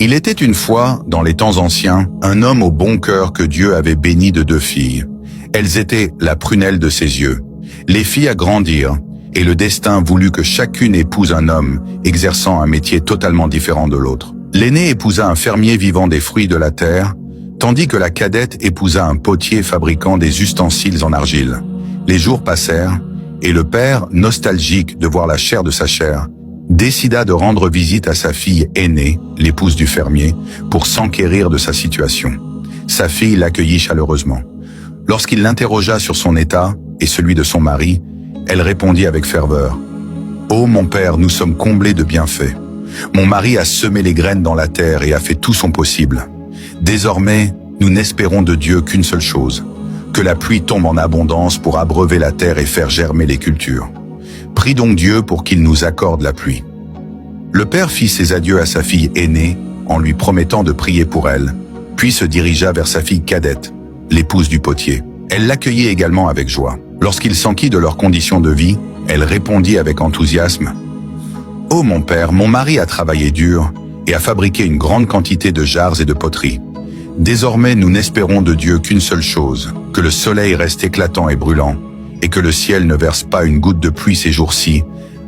Il était une fois, dans les temps anciens, un homme au bon cœur que Dieu avait béni de 2 filles. Elles étaient la prunelle de ses yeux. Les filles grandirent, et le destin voulut que chacune épouse un homme, exerçant un métier totalement différent de l'autre. L'aînée épousa un fermier vivant des fruits de la terre, tandis que la cadette épousa un potier fabriquant des ustensiles en argile. Les jours passèrent, et le père, nostalgique de voir la chair de sa chair, décida de rendre visite à sa fille aînée, l'épouse du fermier, pour s'enquérir de sa situation. Sa fille l'accueillit chaleureusement. Lorsqu'il l'interrogea sur son état et celui de son mari, elle répondit avec ferveur: « Ô mon père, nous sommes comblés de bienfaits. Mon mari a semé les graines dans la terre et a fait tout son possible. Désormais, nous n'espérons de Dieu qu'une seule chose, que la pluie tombe en abondance pour abreuver la terre et faire germer les cultures. Prie donc Dieu pour qu'il nous accorde la pluie. » Le père fit ses adieux à sa fille aînée en lui promettant de prier pour elle, puis se dirigea vers sa fille cadette, l'épouse du potier. Elle l'accueillit également avec joie. Lorsqu'il s'enquit de leurs conditions de vie, elle répondit avec enthousiasme: « Ô mon père, mon mari a travaillé dur et a fabriqué une grande quantité de jarres et de poteries. Désormais, nous n'espérons de Dieu qu'une seule chose, que le soleil reste éclatant et brûlant, et que le ciel ne verse pas une goutte de pluie ces jours-ci,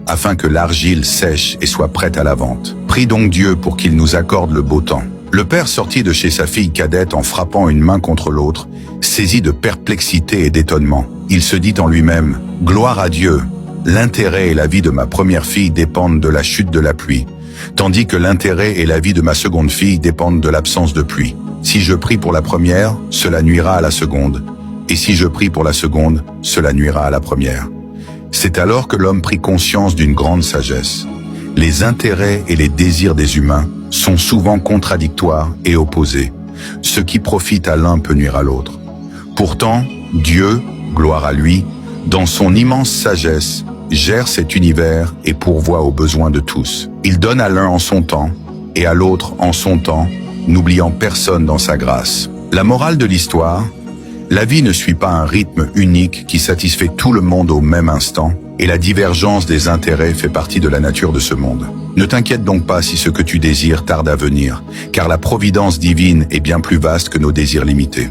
afin que l'argile sèche et soit prête à la vente. Prie donc Dieu pour qu'il nous accorde le beau temps. » Le père sortit de chez sa fille cadette en frappant une main contre l'autre, saisi de perplexité et d'étonnement. Il se dit en lui-même: « Gloire à Dieu, l'intérêt et la vie de ma première fille dépendent de la chute de la pluie, tandis que l'intérêt et la vie de ma seconde fille dépendent de l'absence de pluie. Si je prie pour la première, cela nuira à la seconde, et si je prie pour la seconde, cela nuira à la première. » C'est alors que l'homme prit conscience d'une grande sagesse. Les intérêts et les désirs des humains sont souvent contradictoires et opposés. Ce qui profite à l'un peut nuire à l'autre. Pourtant, Dieu, gloire à lui, dans son immense sagesse, gère cet univers et pourvoit aux besoins de tous. Il donne à l'un en son temps et à l'autre en son temps, n'oubliant personne dans sa grâce. La morale de l'histoire: la vie ne suit pas un rythme unique qui satisfait tout le monde au même instant, et la divergence des intérêts fait partie de la nature de ce monde. Ne t'inquiète donc pas si ce que tu désires tarde à venir, car la providence divine est bien plus vaste que nos désirs limités.